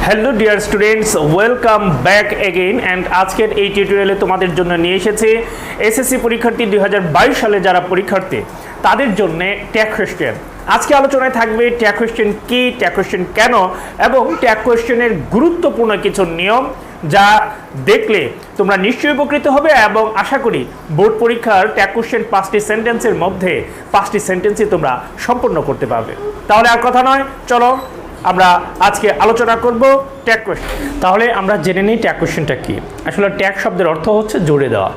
Hello dear students, welcome back again. And আজকের এই টিউটোরিয়ালে তোমাদের জন্য নিয়ে এসেছি এসএসসি পরীক্ষার্থী 2022 সালে যারা পরীক্ষার্থী তাদের জন্য ট্যাগ কোয়েশ্চেন। আজকে আলোচনায় থাকবে ট্যাগ কোয়েশ্চেন কি, ট্যাগ কোয়েশ্চেন কেন এবং ট্যাগ কোয়েশ্চেনের গুরুত্বপূর্ণ কিছু নিয়ম যা দেখলে তোমরা নিশ্চয়ই উপকৃত হবে এবং আশা করি বোর্ড পরীক্ষার ট্যাগ কোয়েশ্চেন 5টি সেন্টেন্সের মধ্যে 5টি সেন্টেন্সই তোমরা সম্পূর্ণ করতে পারবে। তাহলে আর কথা নয়, চলো আমরা আজকে আলোচনা করব ট্যাগ কোয়েশ্চেন। তাহলে আমরা জেনে নিই ট্যাগ কোয়েশ্চেনটা কি। আসলে ট্যাগ শব্দের অর্থ হচ্ছে জুড়ে দেওয়া।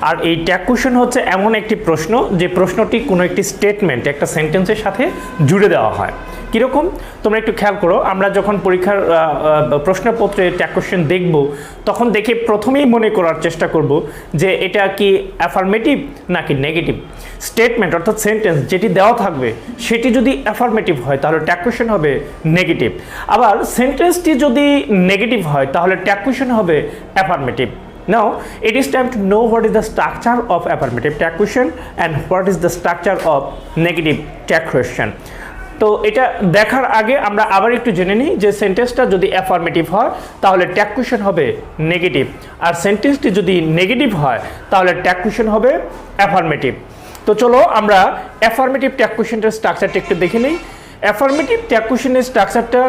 আর এই ট্যাগ কোয়েশ্চেন হচ্ছে এমন একটি প্রশ্ন যে প্রশ্নটি কোনো একটি স্টেটমেন্ট একটা সেন্টেন্সের সাথে জুড়ে দেওয়া হয়। কীরকম তোমরা একটু খেয়াল করো, আমরা যখন পরীক্ষার প্রশ্নপত্রে ট্যাগ কোয়েশ্চেন দেখব তখন দেখে প্রথমেই মনে করার চেষ্টা করব যে এটা কি অ্যাফার্মেটিভ নাকি নেগেটিভ। স্টেটমেন্ট অর্থাৎ সেন্টেন্স যেটি দেওয়া থাকবে সেটি যদি অ্যাফার্মেটিভ হয় তাহলে ট্যাগ কোয়েশ্চেন হবে নেগেটিভ, আবার সেন্টেন্সটি যদি নেগেটিভ হয় তাহলে ট্যাগ কোয়েশ্চেন হবে affirmative. Now, it is time to know what is the structure of affirmative tag question and what is the structure of negative tag question. তো এটা দেখার আগে আমরা আবার একটু জেনে নিই যে সেন্টেন্সটা যদি অ্যাফার্মেটিভ হয় তাহলে ট্যাগ কোয়েশ্চেন হবে নেগেটিভ, আর সেন্টেন্সটি যদি নেগেটিভ হয় তাহলে ট্যাগ কোয়েশ্চেন হবে অ্যাফার্মেটিভ। তো চলো আমরা অ্যাফার্মেটিভ ট্যাগ কোয়েশ্চেনটার স্ট্রাকচারটা একটু দেখে নিই। অ্যাফার্মেটিভ ট্যাগ কোয়েশ্চেনের স্ট্রাকচারটা,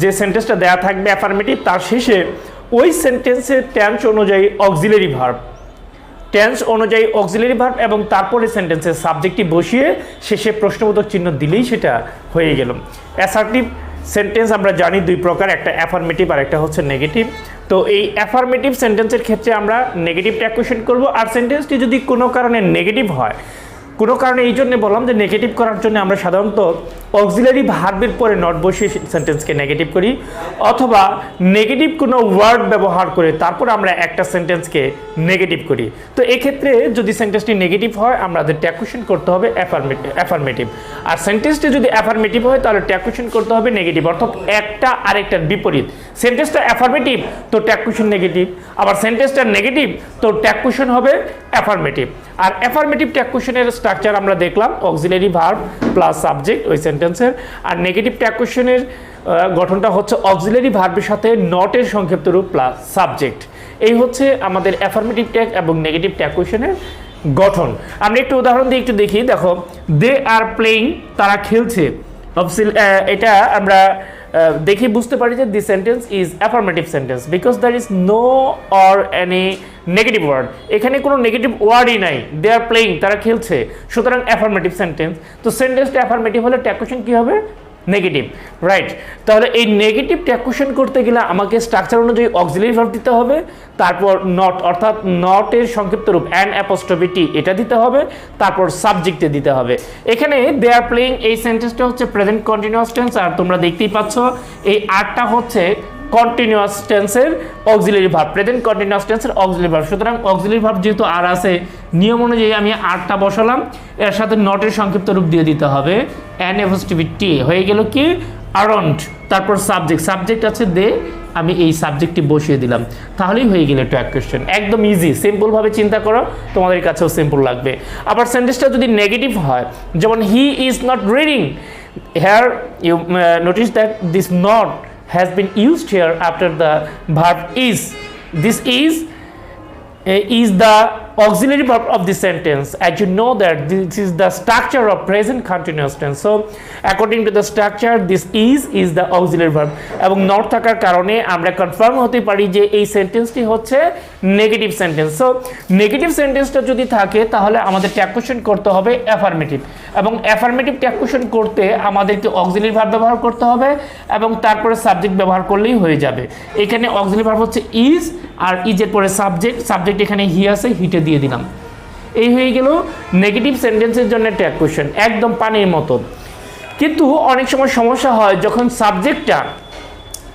যে সেন্টেন্সটা দেওয়া থাকবে অ্যাফার্মেটিভ, তার শেষে ওই সেন্টেন্সের টেন্স অনুযায়ী অক্সিলারি ভার্ব এবং তারপরে সেন্টেন্সের সাবজেক্টটি বসিয়ে শেষে প্রশ্নবোধক চিহ্ন দিলেই সেটা হয়ে গেল। অ্যাসার্টিভ সেন্টেন্স আমরা জানি দুই প্রকার, একটা অ্যাফার্মেটিভ আর একটা হচ্ছে নেগেটিভ। তো এই অ্যাফার্মেটিভ সেন্টেন্সের ক্ষেত্রে আমরা নেগেটিভ ট্যাগ কোয়েশ্চেন করব, আর সেন্টেন্সটি যদি কোনো কারণে নেগেটিভ হয়, কোনো কারণে এই জন্য বললাম যে নেগেটিভ করার জন্য আমরা সাধারণত অক্সিলারি ভার্বের পরে নট বসিয়ে সেন্টেন্সকে নেগেটিভ করি, অথবা নেগেটিভ কোনো ওয়ার্ড ব্যবহার করে তারপর আমরা একটা সেন্টেন্সকে নেগেটিভ করি। তো এক্ষেত্রে যদি সেন্টেন্সটি নেগেটিভ হয় আমাদের ট্যাগ কোয়েশ্চেন করতে হবে অ্যাফার্মেটিভ, আর সেন্টেন্সটি যদি অ্যাফার্মেটিভ হয় তাহলে ট্যাগ কোয়েশ্চেন করতে হবে নেগেটিভ, অর্থাৎ একটা আরেকটার বিপরীত। সেন্টেন্সটা অ্যাফার্মেটিভ তো ট্যাগ কোয়েশ্চেন নেগেটিভ, আবার সেন্টেন্সটা নেগেটিভ তো ট্যাগ কোয়েশ্চেন হবে অ্যাফার্মেটিভ। আর অ্যাফার্মেটিভ ট্যাগ কোয়েশ্চেনের স্ট্রাকচার আমরা দেখলাম অক্সিলারি ভার্ব প্লাস সাবজেক্ট ওই সেন্টেন্সের, আর নেগেটিভ ট্যাগ কোয়েশ্চেনের গঠনটা হচ্ছে অক্সিলারি ভার্বের সাথে নটের সংক্ষিপ্ত রূপ প্লাস সাবজেক্ট। এই হচ্ছে আমাদের অ্যাফার্মেটিভ ট্যাগ এবং নেগেটিভ ট্যাগ কোয়েশ্চেনের গঠন। আমরা একটু উদাহরণ দিয়ে একটু দেখি। দেখো, দে আর প্লেইং, তারা খেলছে। এটা আমরা দেখে বুঝতে পারি যে the sentence is affirmative sentence because there is no or any negative word. এখানে কোনো নেগেটিভ ওয়ার্ডই নাই, দে আর প্লেইং, তারা খেলছে, সুতরাং অ্যাফার্মেটিভ সেন্টেন্স। তো সেন্টেন্সটা অ্যাফার্মেটিভ হলে ট্যাগ কোয়েশ্চেন কী হবে? Negative, right? তাহলে এই নেগেটিভ ট্যাগ কোয়েশ্চেন করতে গেলে আমাকে স্ট্রাকচার অনুযায়ী অক্সিলারি ভার্ব দিতে হবে, তারপর নট অর্থাৎ নটের সংক্ষিপ্ত রূপ অ্যান অ্যাপোস্ট্রফি টি এটা দিতে হবে, তারপর সাবজেক্টে দিতে হবে। এখানে দে আর প্লেইং এই সেন্টেন্সটা হচ্ছে প্রেজেন্ট কন্টিনিউয়াস টেন্স, আর তোমরা দেখতেই পাচ্ছ এই আরটা হচ্ছে কন্টিনিউয়াস টেন্সের অক্সিলারি ভার্ব, প্রেজেন্ট কন্টিনিউয়াস টেন্সের অক্সিলারি ভার্ব। সুতরাং অক্সিলারি ভার্ব যেহেতু আর আছে, নিয়ম অনুযায়ী আমি আরটা বসালাম, এর সাথে নটের সংক্ষিপ্ত রূপ দিয়ে দিতে হবে অ্যান অ্যাপোস্ট্রফি টি, হয়ে গেল কি আরন্ট। তারপর সাবজেক্ট আছে দে, আমি এই সাবজেক্টটি বসিয়ে দিলাম, তাহলেই হয়ে গেল ট্যাগ কোয়েশ্চেন। একদম ইজি, সিম্পলভাবে চিন্তা করো, তোমাদের কাছেও সিম্পল লাগবে। আবার সেন্টেন্সটা যদি নেগেটিভ হয়, যেমন he is not reading, here you notice that this not has been used here after the verb is. This is the auxiliary verb of the sentence. As you know that this is the structure of present continuous tense. So according to the structure, this is the auxiliary verb. এবং not থাকার কারণে আমরা confirm হতে পারি যে এই সেন্টেন্সটি হচ্ছে negative sentence. So negative সেন্টেন্সটা যদি থাকে তাহলে আমাদের ট্যাগ কোয়েশ্চেন করতে হবে অ্যাফার্মেটিভ, এবং অ্যাফার্মেটিভ ট্যাগ কোয়েশ্চেন করতে আমাদেরকে অক্সিলারি ভার্ব ব্যবহার করতে হবে এবং তারপরে সাবজেক্ট ব্যবহার করলেই হয়ে যাবে। এখানে অক্সিলারি ভার্ব হচ্ছে ইজ, আর ইজের পরে সাবজেক্ট এখানে হি আছে, হিটে দিয়ে দিলাম। এই হয়ে গেল নেগেটিভ সেন্টেন্সের জন্য ট্যাগ কোয়েশ্চেন, একদম পানির মতো। কিন্তু অনেক সময় সমস্যা হয় যখন সাবজেক্টটা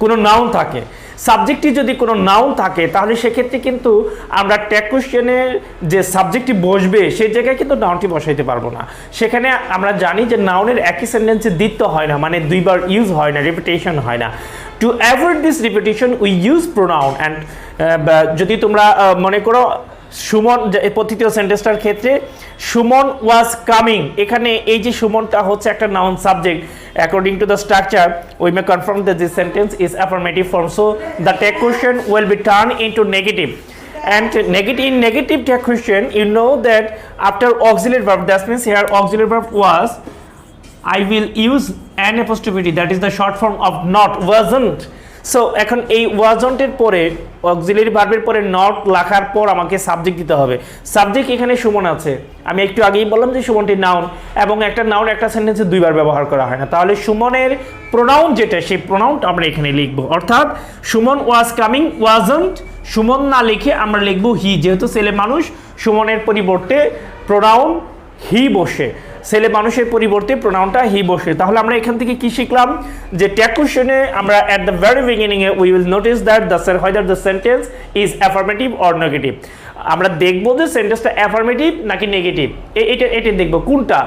কোনো নাউন থাকে, সাবজেক্টটি যদি কোনো নাউন থাকে তাহলে সেক্ষেত্রে কিন্তু আমরা ট্যাগ কোয়েশ্চেনের যে সাবজেক্টটি বসবে সেই জায়গায় কিন্তু নাউনটি বসাইতে পারবো না। সেখানে আমরা জানি যে নাউনের একই সেন্টেন্সে দ্বিত্ব হয় না, মানে দুইবার ইউজ হয় না, রিপিটেশন হয় না। To avoid this repetition we use pronoun and যদি তোমরা মনে করো সুমন তৃতীয় সেন্টেন্সটার ক্ষেত্রে সুমন ওয়াজ কামিং, এখানে এই যে সুমনটা হচ্ছে একটা noun subject. According to the structure we may confirm that this sentence is affirmative form, so the tag question will be turn into negative. And negative tag question, you know that after auxiliary verb, that means here auxiliary verb was, I will use an apostrophe, that is the short form of not, wasn't. So এখন এই ওয়াজন্টের পরে auxiliary ভার্বের পরে not লেখার পর আমাকে subject দিতে হবে। সাবজেক্ট এখানে সুমন আছে, আমি একটু আগেই বললাম যে সুমনটি নাউন, এবং একটা নাউন একটা সেন্টেন্সে দুইবার ব্যবহার করা হয় না, তাহলে সুমনের প্রোনাউন যেটা সেই প্রোনাউনটা আমরা এখানে লিখব। অর্থাৎ Suman was coming, wasn't Suman না লিখে আমরা লিখব হি, যেহেতু ছেলে মানুষ সুমনের পরিবর্তে প্রোনাউন হি বসে, ছেলে মানুষের পরিবর্তে প্রোনাউনটা হি বসে। তাহলে আমরা এখান থেকে কি শিখলাম যে ট্যাগ কোশ্চেনে আমরা at the very beginning A we will notice that whether the sentence is affirmative or negative. আমরা দেখবো যে সেন্টেন্সটা অ্যাফার্মেটিভ নাকি নেগেটিভ, এটা দেখবো কোনটা।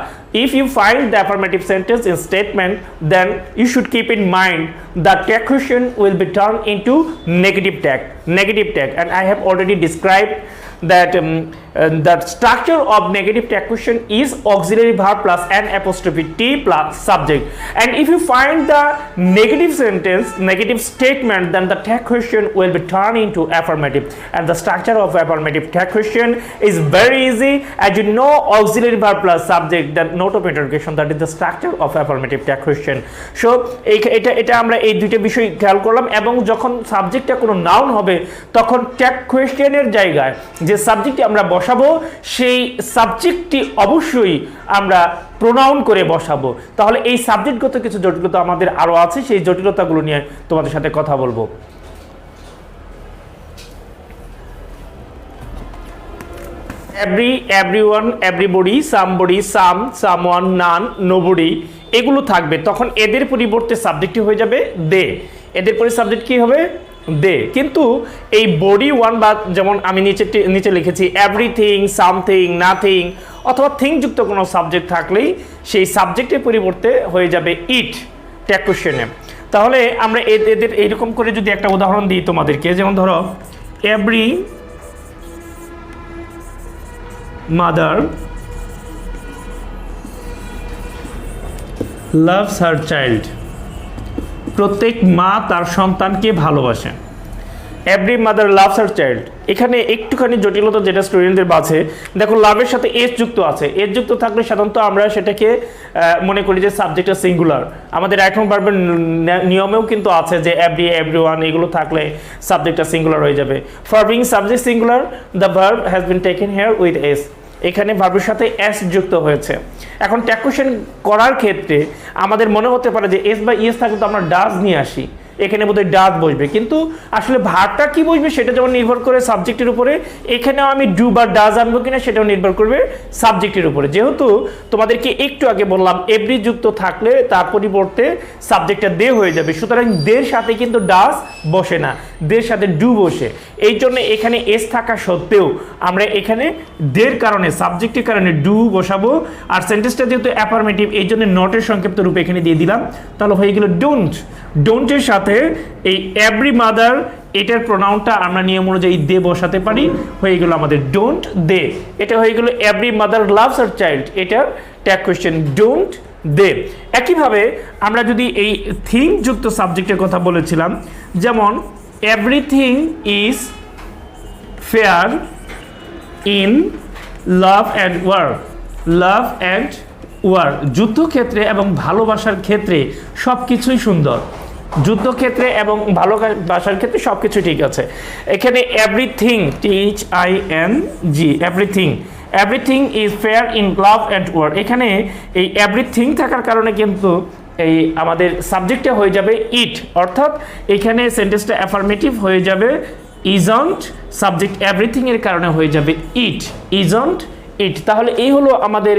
If you find the affirmative sentence in statement, then you should keep in mind the tag question will be turn into negative tag, and I have already described that the structure of negative tag question is auxiliary verb plus an apostrophe t plus subject, and if you find the negative sentence, negative statement, then the tag question will be turned into affirmative, and the structure of affirmative tag question is very easy, as you know auxiliary verb plus subject, then note of interrogation, that is the structure of affirmative tag question. So এটা আমরা এই দুইটা বিষয় খেয়াল করলাম, এবং যখন সাবজেক্টটা কোনো নাউন হবে তখন ট্যাগ কোয়েশ্চেনের জায়গায় যে সাবজেক্টটি আমরা বসাবো সেই সাবজেক্টটি অবশ্যই আমরা প্রোনাউন করে বসাবো। তাহলে এই সাবজেক্টগত কিছু জটিলতা আমাদের আরো আছে, সেই জটিলতাগুলো নিয়ে তোমাদের সাথে কথা বলবো। everyone, everybody, somebody, some, someone, none, nobody, এগুলো থাকবে। তখন এদের পরিবর্তে সাবজেক্টটি হয়ে যাবে দে, এদের পরে সাবজেক্ট কি হবে দে। কিন্তু এই বডি ওয়ান বা যেমন আমি নিচে লিখেছি এভরিথিং, সামথিং, নাথিং অথবা থিং যুক্ত কোনো সাবজেক্ট থাকলেই সেই সাবজেক্টের পরিবর্তে হয়ে যাবে ইট ট্যাগ কোশ্চেনে। তাহলে আমরা এদের এইরকম করে যদি একটা উদাহরণ দিই তোমাদেরকে, যেমন ধরো every mother loves her child, প্রত্যেক মা তার সন্তানকে ভালোবাসে। Every mother loves her child, এখানে একটুখানি জটিলতা যেটা স্টুডেন্টদের বাছে, দেখো লাভের সাথে এস যুক্ত আছে, এস যুক্ত থাকলে সাধারণত আমরা সেটাকে মনে করি যে সাবজেক্টটা সিঙ্গুলার। আমাদের এখন ভার্বের নিয়মেও কিন্তু আছে যে এভরিওয়ান এগুলো থাকলে সাবজেক্টটা সিঙ্গুলার হয়ে যাবে। For being subject singular the verb has been taken here with S, এখানে ভার্বের সাথে এস যুক্ত হয়েছে। এখন ট্যাগ কোশ্চেন করার ক্ষেত্রে আমাদের মনে হতে পারে যে এস বা ইএস থাকলে তো আমরা ডাজ নিয়ে আসি, এখানে বোধহয় ডাজ বসবে, কিন্তু আসলে ভার্বটা কি বসবে সেটা যেমন নির্ভর করে সাবজেক্টের উপরে, এখানেও আমি ডু বা ডাজ আনবো কিনা সেটাও নির্ভর করবে সাবজেক্টের উপরে। যেহেতু তোমাদেরকে একটু আগে বললাম এভরি যুক্ত থাকলে তার পরিবর্তে সাবজেক্টটা দে হয়ে যাবে, সুতরাং দের সাথে কিন্তু ডাজ বসে না, দের সাথে ডু বসে। এই জন্য এখানে এস থাকা সত্ত্বেও আমরা এখানে দের কারণে সাবজেক্টের কারণে ডু বসাবো, আর সেন্টেন্সটা যেহেতু অ্যাফার্মেটিভ এই জন্য নটের সংক্ষিপ্ত রূপে এখানে দিয়ে দিলাম। তাহলে হয়ে গেল ডোন্ট, ডোন্টের সাথে এই এভরি মাদার এটার প্রোনাউনটা আমরা নিয়ম অনুযায়ী দে বসাতে পারি, হয়ে গেল আমাদের ডোন্ট দে। এটা হয়ে গেল every mother loves her child, এটা ট্যাগ কোশ্চেন ডোন্ট দে। একইভাবে আমরা যদি এই থিং যুক্ত সাবজেক্টের কথা বলেছিলাম, যেমন everything is fair in love and war, love and war, যুদ্ধক্ষেত্রে এবং ভালোবাসার ক্ষেত্রে সব কিছুই সুন্দর, যুদ্ধক্ষেত্রে এবং ভালোবাসার ক্ষেত্রে সব কিছু ঠিক আছে। এখানে everything THING, everything, everything is fair in love and war, এখানে এই এভরিথিং থাকার কারণে কিন্তু এই আমাদের সাবজেক্টটা হয়ে যাবে ইট, অর্থাৎ এখানে সেন্টেন্সটা অ্যাফার্মেটিভ হয়ে যাবে ইজন্ট, সাবজেক্ট এভরিথিং এর কারণে হয়ে যাবে ইট, ইজন্ট ইট। তাহলে এই হলো আমাদের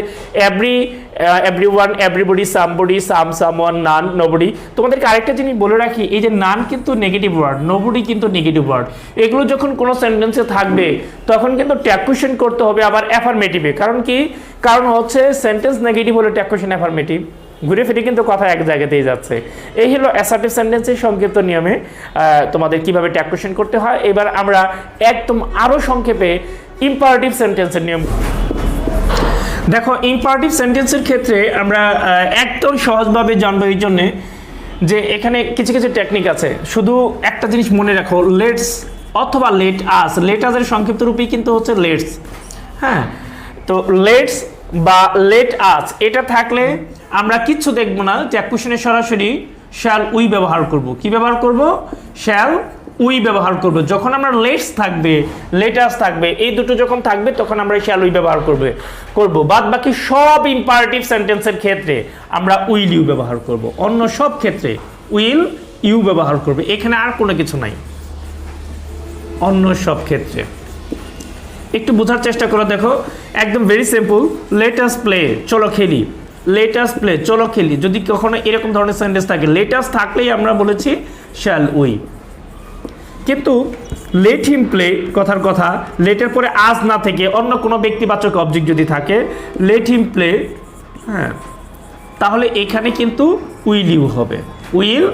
এভরিওয়ান, এভরিবডি, সামবডি, সামওয়ান, নান, নোবডি। তোমাদেরকে আরেকটা জিনিস বলে রাখি, এই যে নান কিন্তু নেগেটিভ ওয়ার্ড, নোবডি কিন্তু নেগেটিভ ওয়ার্ড, এগুলো যখন কোনো সেন্টেন্সে থাকবে তখন কিন্তু ট্যাগ কোশ্চেন করতে হবে আবার অ্যাফার্মেটিভে। কারণ কি? কারণ হচ্ছে সেন্টেন্স নেগেটিভ হলে ট্যাগ কোশ্চেন অ্যাফার্মেটিভ, ঘুরে ফিরে কিন্তু কথা এক জায়গাতেই যাচ্ছে। এই হলো অ্যাসার্টিভ সেন্টেন্সের সংক্ষিপ্ত নিয়মে তোমাদের কিভাবে ট্যাগ কোশ্চেন করতে হয়। এবার আমরা একদম আরও সংক্ষেপে ইম্পারেটিভ সেন্টেন্সের নিয়ম। দেখো ইম্পারেটিভ সেন্টেন্সের ক্ষেত্রে আমরা একদম সহজভাবে জানবো এই জন্যে যে এখানে কিছু কিছু টেকনিক আছে। শুধু একটা জিনিস মনে রাখো, লেটস অথবা লেট আস, লেট আসের সংক্ষিপ্ত রূপই কিন্তু হচ্ছে লেটস। হ্যাঁ, তো লেটস বা লেট আস এটা থাকলে আমরা কিচ্ছু দেখবো না, যে কোশ্চেনে সরাসরি শ্যাল উই ব্যবহার করব। কি ব্যবহার করব? শ্যাল উই ব্যবহার করব। যখন আমরা লেটস থাকবে, লেটাস থাকবে, এই দুটো যখন থাকবে তখন আমরা শ্যাল উই ব্যবহার করব। বাদ বাকি সব ইম্পারেটিভ সেন্টেন্সের ক্ষেত্রে আমরা উইল ইউ ব্যবহার করব। অন্য সব ক্ষেত্রে উইল ইউ ব্যবহার করবে। এখানে আর কোনো কিছু নাই অন্য সব ক্ষেত্রে। একটু বোঝার চেষ্টা করো, দেখো একদম very simple. Let us play, চলো খেলি। লেট আস প্লে, চলো খেলি। যদি কখনো এরকম ধরনের সেন্টেন্স থাকে, লেট আস থাকলেই আমরা বলেছি শ্যাল উই। কিন্তু লেট হিম প্লে কথার কথা, লেটের পরে আজ না থেকে অন্য কোনো ব্যক্তিবাচক অবজেক্ট যদি থাকে, লেট হিম প্লে, হ্যাঁ, তাহলে এখানে কিন্তু উইল ইউ হবে। Will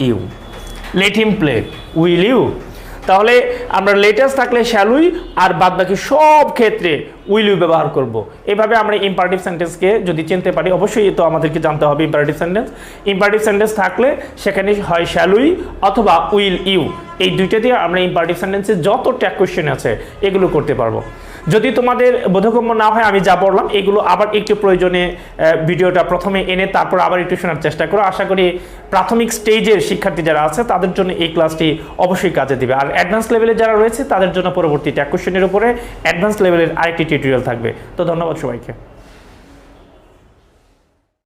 you, let him play, will you. তাহলে আমরা লেটাস থাকলে শ্যাল উই, আর বাদ বাকি সব ক্ষেত্রে উইল ইউ ব্যবহার করব। এভাবে আমরা ইম্পারেটিভ সেন্টেন্সকে যদি চিনতে পারি, অবশ্যই তো আমাদেরকে জানতে হবে ইম্পারেটিভ সেন্টেন্স। ইম্পারেটিভ সেন্টেন্স থাকলে সেখানে হয় শ্যাল উই অথবা উইল ইউ, এই দুইটা দিয়ে আমরা ইম্পারেটিভ সেন্টেন্সে যত ট্যাগ কোয়েশ্চেন আছে এগুলো করতে পারবো। যদি তোমাদের বোধগম্য না হয়, আমি যা বললাম এগুলো আবার একটু প্রয়োজনে ভিডিওটা প্রথমে এনে তারপর আবার একটু শোনার চেষ্টা করো। আশা করি প্রাথমিক স্টেজের শিক্ষার্থী যারা আছে তাদের জন্য এই ক্লাসটি অবশ্যই কাজে দিবে। আর অ্যাডভান্স লেভেলে যারা রয়েছে তাদের জন্য পরবর্তী ট্যাগ কোয়েশ্চেনের উপরে অ্যাডভান্স লেভেলের আরেকটি টিউটোরিয়াল থাকবে। তো ধন্যবাদ সবাইকে।